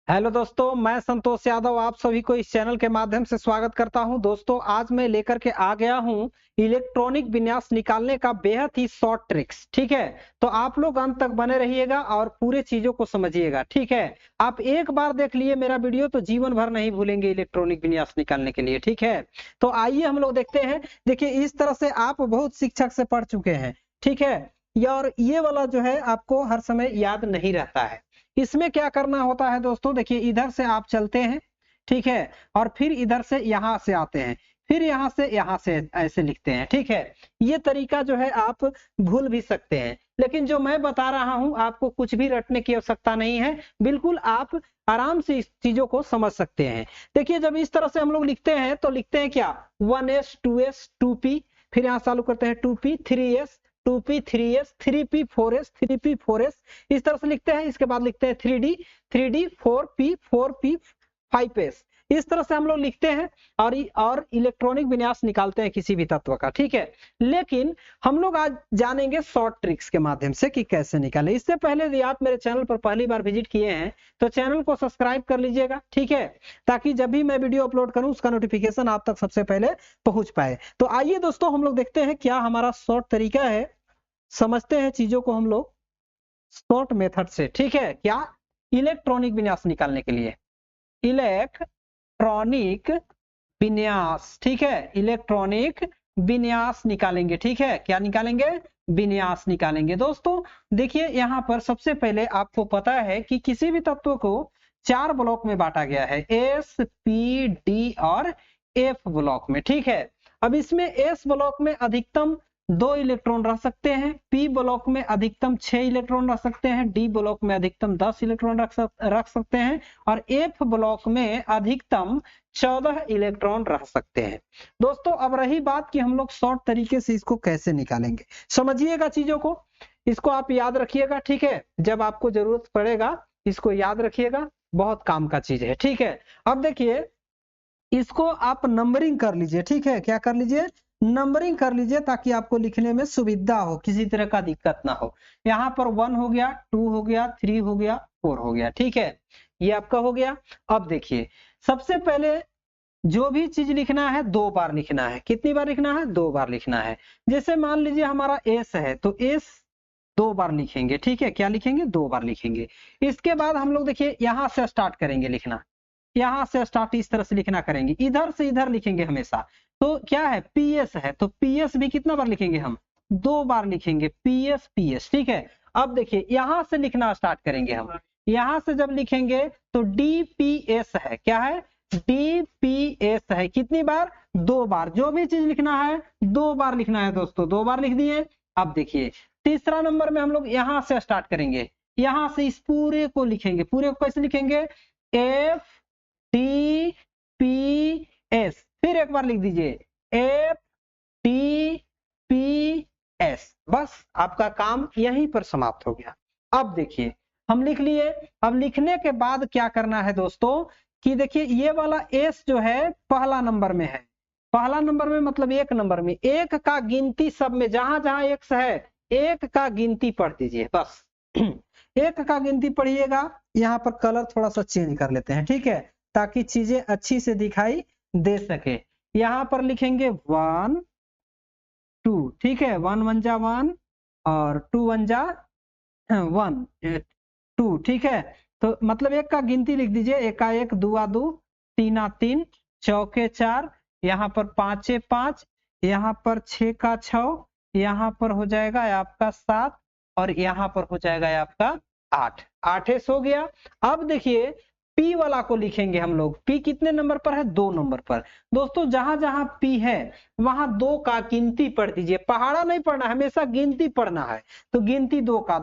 Hello दोस्तों, मैं संतोष यादव आप सभी को इस चैनल के माध्यम से स्वागत करता हूं। दोस्तों, आज मैं लेकर के आ गया हूं इलेक्ट्रॉनिक विन्यास निकालने का बेहद ही शॉर्ट ट्रिक्स। ठीक है, तो आप लोग अंत तक बने रहिएगा और पूरे चीजों को समझिएगा। ठीक है, आप एक बार देख लिए मेरा वीडियो तो जीवन भर नहीं भूलेंगे इलेक्ट्रॉनिक विन्यास निकालने के लिए। ठीक है, तो आइए हम लोग देखते हैं। देखिए, इस तरह से आप बहुत शिक्षक से पढ़ चुके हैं। ठीक है, और ये वाला जो है आपको हर समय याद नहीं रहता है। इसमें क्या करना होता है दोस्तों, देखिए इधर से आप चलते हैं। ठीक है, और फिर इधर से यहां से आते हैं, फिर यहां से ऐसे लिखते हैं। ठीक है, ये तरीका जो है आप भूल भी सकते हैं, लेकिन जो मैं बता रहा हूं आपको कुछ भी रटने की आवश्यकता नहीं है। बिल्कुल आप आराम से इस चीजों को समझ सकते हैं। देखिए, जब इस तरह से हम लोग लिखते हैं तो लिखते हैं क्या, 1s 2s 2p, फिर यहाँ चालू करते हैं 2p 3s 2p 3s 3p 4s 3p 4s, इस तरह से लिखते हैं। इसके बाद लिखते हैं 3d 4p 5s, इस तरह से हम लोग लिखते हैं और इलेक्ट्रॉनिक विन्यास निकालते हैं किसी भी तत्व का। ठीक है, लेकिन हम लोग आज जानेंगे शॉर्ट ट्रिक्स के माध्यम से कि कैसे निकालें। इससे पहले यदि आप मेरे चैनल पर पहली बार विजिट किए हैं तो चैनल को सब्सक्राइब कर लीजिएगा। ठीक है, ताकि जब भी मैं वीडियो अपलोड करूं उसका नोटिफिकेशन आप तक सबसे पहले पहुंच पाए। तो आइए दोस्तों, हम लोग देखते हैं क्या हमारा शॉर्ट तरीका है। समझते हैं चीजों को हम लोग शॉर्ट मेथड से। ठीक है, क्या, इलेक्ट्रॉनिक विन्यास निकालने के लिए इलेक्ट्रॉनिक विन्यास। ठीक है, इलेक्ट्रॉनिक विन्यास निकालेंगे। ठीक है, क्या निकालेंगे, विन्यास निकालेंगे। दोस्तों देखिए, यहां पर सबसे पहले आपको पता है कि किसी भी तत्व को 4 ब्लॉक में बांटा गया है, एस पी डी और एफ ब्लॉक में। ठीक है, अब इसमें एस ब्लॉक में अधिकतम 2 इलेक्ट्रॉन रह सकते हैं, पी ब्लॉक में अधिकतम 6 इलेक्ट्रॉन रख सकते हैं, डी ब्लॉक में अधिकतम 10 इलेक्ट्रॉन रख सकते हैं, और एफ ब्लॉक में अधिकतम 14 इलेक्ट्रॉन रह सकते हैं। दोस्तों, अब रही बात कि हम लोग शॉर्ट तरीके से इसको कैसे निकालेंगे। समझिएगा चीजों को, इसको आप याद रखिएगा। ठीक है, जब आपको जरूरत पड़ेगा इसको याद रखिएगा, बहुत काम का चीज है। ठीक है, अब देखिए, इसको आप नंबरिंग कर लीजिए। ठीक है, क्या कर लीजिए, नंबरिंग कर लीजिए, ताकि आपको लिखने में सुविधा हो, किसी तरह का दिक्कत ना हो। यहाँ पर 1 हो गया, 2 हो गया, 3 हो गया, 4 हो गया। ठीक है, ये आपका हो गया। अब देखिए, सबसे पहले जो भी चीज लिखना है 2 बार लिखना है। कितनी बार लिखना है, 2 बार लिखना है। जैसे मान लीजिए हमारा एस है तो एस 2 बार लिखेंगे। ठीक है, क्या लिखेंगे, 2 बार लिखेंगे। इसके बाद हम लोग देखिए यहां से स्टार्ट करेंगे लिखना, यहां से स्टार्ट इस तरह से लिखना करेंगे, इधर से इधर लिखेंगे हमेशा। तो क्या है, पीएस है तो पीएस भी कितना बार लिखेंगे, हम 2 बार लिखेंगे, पीएस पीएस। ठीक है, अब देखिए यहां से लिखना स्टार्ट करेंगे हम। यहां से जब लिखेंगे तो डीपीएस है, क्या है, डीपीएस है। कितनी बार, 2 बार। जो भी चीज लिखना है 2 बार लिखना है दोस्तों, 2 बार लिख दिए। अब देखिए तीसरा नंबर में हम लोग यहां से स्टार्ट करेंगे, यहां से इस पूरे को लिखेंगे। पूरे को कैसे लिखेंगे, एफ टी पी एस, फिर एक बार लिख दीजिए एफ टी पी एस। बस आपका काम यहीं पर समाप्त हो गया। अब देखिए हम लिख लिए। अब लिखने के बाद क्या करना है दोस्तों, कि देखिए ये वाला एस जो है पहला नंबर में है। पहला नंबर में मतलब 1 नंबर में, 1 का गिनती सब में जहां जहां एक्स है 1 का गिनती पढ़ दीजिए बस। 1 का गिनती पढ़िएगा। यहाँ पर कलर थोड़ा सा चेंज कर लेते हैं, ठीक है, ताकि चीजें अच्छी से दिखाई दे सके। यहाँ पर लिखेंगे 1 2, ठीक है, 1 1 जा 1 और 2 1 जा 1 2। ठीक है, तो मतलब 1 का गिनती लिख दीजिए, 1 का 1, 2 आ 2, 3 आ 3, चौके 4, यहाँ पर 5 5, यहाँ पर 6 का 6, यहाँ पर हो जाएगा आपका 7, और यहाँ पर हो जाएगा आपका 8। 8 हो गया। अब देखिए पी वाला को लिखेंगे हम लोग। पी कितने नंबर पर है, 2 नंबर पर। दोस्तों जहां जहां पी है वहां 2 का गिनती पढ़ दीजिए, पहाड़ा नहीं पढ़ना, हमेशा गिनती पढ़ना है। तो गिनती 2 का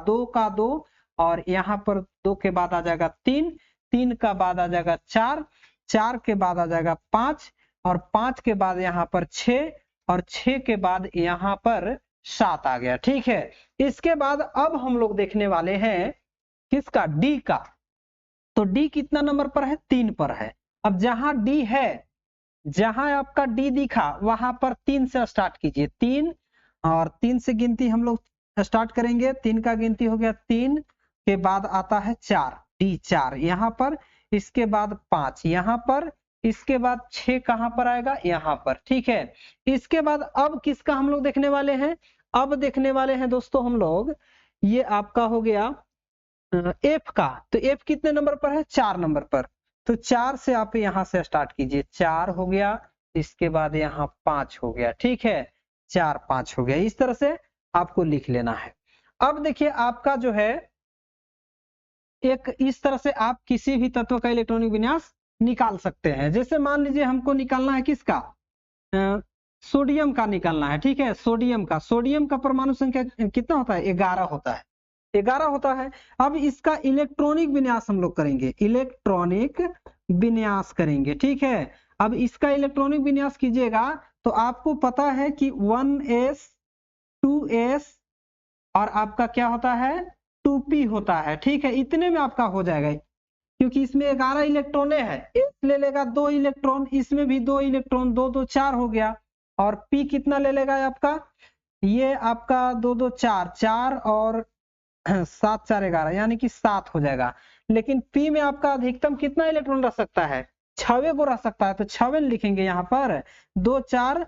2, और यहाँ पर 2 के बाद आ जाएगा 3, 3 का बाद आ जाएगा 4, 4 के बाद आ जाएगा 5, और 5 के बाद यहाँ पर 6, और 6 के बाद यहाँ पर 7 आ गया। ठीक है, इसके बाद अब हम लोग देखने वाले हैं किसका, डी का। तो डी कितना नंबर पर है, 3 पर है। अब जहां डी है, जहां आपका डी दिखा वहां पर 3 से स्टार्ट कीजिए, 3, और 3 से गिनती हम लोग स्टार्ट करेंगे। 3 का गिनती हो गया 3, के बाद आता है 4, डी 4। यहाँ पर इसके बाद 5 यहाँ पर, इसके बाद 6 कहां पर आएगा, यहाँ पर। ठीक है, इसके बाद अब किसका हम लोग देखने वाले हैं, अब देखने वाले हैं दोस्तों हम लोग, ये आपका हो गया एफ का। तो एफ कितने नंबर पर है, 4 नंबर पर। तो 4 से आप यहां से स्टार्ट कीजिए, 4 हो गया, इसके बाद यहाँ 5 हो गया। ठीक है, 4 5 हो गया, इस तरह से आपको लिख लेना है। अब देखिए आपका जो है एक इस तरह से आप किसी भी तत्व का इलेक्ट्रॉनिक विन्यास निकाल सकते हैं। जैसे मान लीजिए हमको निकालना है किसका, सोडियम का निकालना है। ठीक है, सोडियम का परमाणु संख्या कितना होता है, 11 होता है, 11 होता है। अब इसका इलेक्ट्रॉनिक विन्यास हम लोग करेंगे, इलेक्ट्रॉनिक विन्यास करेंगे। ठीक है, अब इसका इलेक्ट्रॉनिक विन्यास कीजिएगा तो आपको पता है कि 1s 2s और आपका क्या होता है, 2p होता है। ठीक है, इतने में आपका हो जाएगा, क्योंकि इसमें 11 इलेक्ट्रॉन है, s ले लेगा 2 इलेक्ट्रॉन, इसमें भी 2 इलेक्ट्रॉन, 2 2 4 हो गया। और p कितना ले लेगा आपका, ये आपका 2 2 4 4 और 7 4 11 यानी कि 7 हो जाएगा। लेकिन p में आपका अधिकतम कितना इलेक्ट्रॉन रह सकता है, 6 को रह सकता है। तो 6 लिखेंगे यहाँ पर, 2 4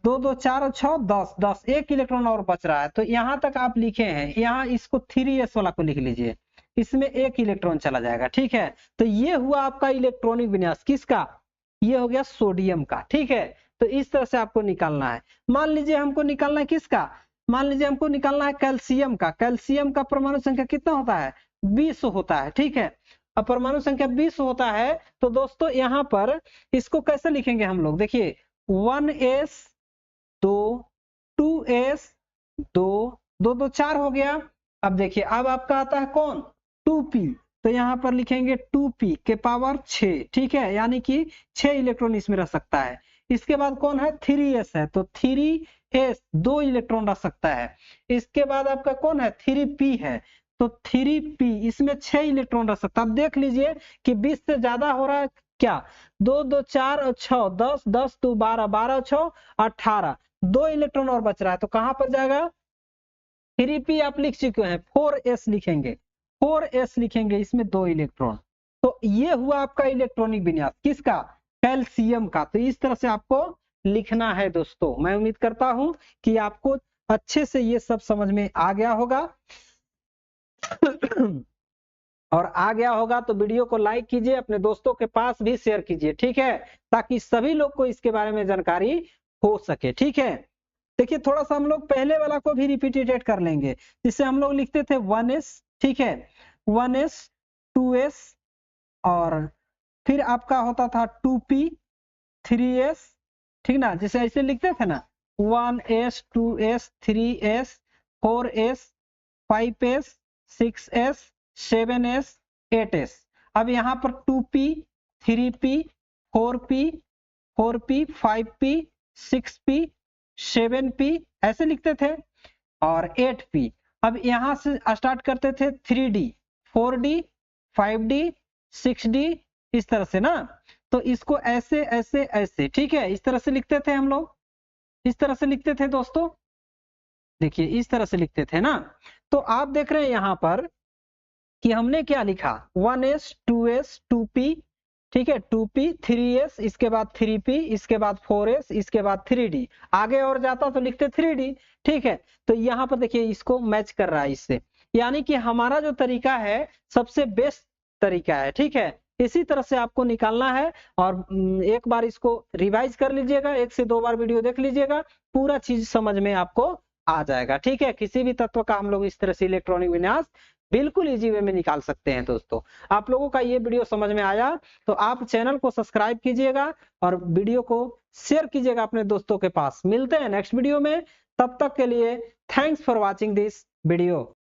2 2 4 और 6 10 10, 1 इलेक्ट्रॉन और बच रहा है। तो यहाँ तक आप लिखे हैं, यहाँ इसको 3s वाला को लिख लीजिए, इसमें 1 इलेक्ट्रॉन चला जाएगा। ठीक है, तो ये हुआ आपका इलेक्ट्रॉनिक विन्यास किसका, ये हो गया सोडियम का। ठीक है, तो इस तरह से आपको निकालना है। मान लीजिए हमको निकालना है किसका, मान लीजिए हमको निकालना है कैल्शियम का। कैल्शियम का परमाणु संख्या कितना होता है, 20 होता है। ठीक है, अब परमाणु संख्या 20 होता है तो दोस्तों यहाँ पर इसको कैसे लिखेंगे हम लोग, देखिए 1s 2 2s 2 2 2 4 हो गया। अब देखिए अब आपका आता है कौन, 2p, तो यहाँ पर लिखेंगे 2p के पावर 6। ठीक है, यानी कि 6 इलेक्ट्रॉन इसमें रह सकता है। इसके बाद कौन है, 3s है, तो 3s 2 इलेक्ट्रॉन रह सकता है। इसके बाद आपका कौन है, 3p है, तो 3p इसमें 6 इलेक्ट्रॉन रह सकता है। अब देख लीजिए कि 20 से ज्यादा हो रहा है क्या, 2 2 4 और 6 10 10 2 12 12 6 18, 2 इलेक्ट्रॉन और बच रहा है। तो कहां पर जाएगा, 3p आप लिख चुके हैं, 4s लिखेंगे, 4s लिखेंगे, इसमें 2 इलेक्ट्रॉन। तो ये हुआ आपका इलेक्ट्रॉनिक विन्यास किसका, कैल्शियम का। तो इस तरह से आपको लिखना है दोस्तों। मैं उम्मीद करता हूं कि आपको अच्छे से ये सब समझ में आ गया होगा और आ गया होगा तो वीडियो को लाइक कीजिए, अपने दोस्तों के पास भी शेयर कीजिए। ठीक है, ताकि सभी लोग को इसके बारे में जानकारी हो सके। ठीक है, देखिए थोड़ा सा हम लोग पहले वाला को भी रिपीटेड कर लेंगे, जिससे हम लोग लिखते थे 1s। ठीक है, 1s 2s और फिर आपका होता था 2p 3s। ठीक ना, जैसे ऐसे लिखते थे ना, 1s 2s 3s 4s 5s 6s 7s 8s। अब यहाँ पर 2p 3p 4p 5p 6p 7p ऐसे लिखते थे और 8p। अब यहां से स्टार्ट करते थे 3d 4d 5d 6d, इस तरह से ना। तो इसको ऐसे ऐसे ऐसे, ठीक है, इस तरह से लिखते थे हम लोग, इस तरह से लिखते थे दोस्तों। देखिए इस तरह से लिखते थे ना। तो आप देख रहे हैं यहाँ पर कि हमने क्या लिखा, 1s 2s 2p, ठीक है, 2p 3s, इसके बाद 3p, इसके बाद 4s, इसके बाद 3d। आगे और जाता तो लिखते 3d। ठीक है, तो यहाँ पर देखिए इसको मैच कर रहा है इससे, यानी कि हमारा जो तरीका है सबसे बेस्ट तरीका है। ठीक है, इसी तरह से आपको निकालना है और एक बार इसको रिवाइज कर लीजिएगा, 1 से 2 बार वीडियो देख लीजिएगा, पूरा चीज समझ में आपको आ जाएगा। ठीक है, किसी भी तत्व का हम लोग इस तरह से इलेक्ट्रॉनिक विन्यास बिल्कुल इजी वे में निकाल सकते हैं। दोस्तों आप लोगों का ये वीडियो समझ में आया तो आप चैनल को सब्सक्राइब कीजिएगा और वीडियो को शेयर कीजिएगा अपने दोस्तों के पास। मिलते हैं नेक्स्ट वीडियो में, तब तक के लिए thanks for watching this video.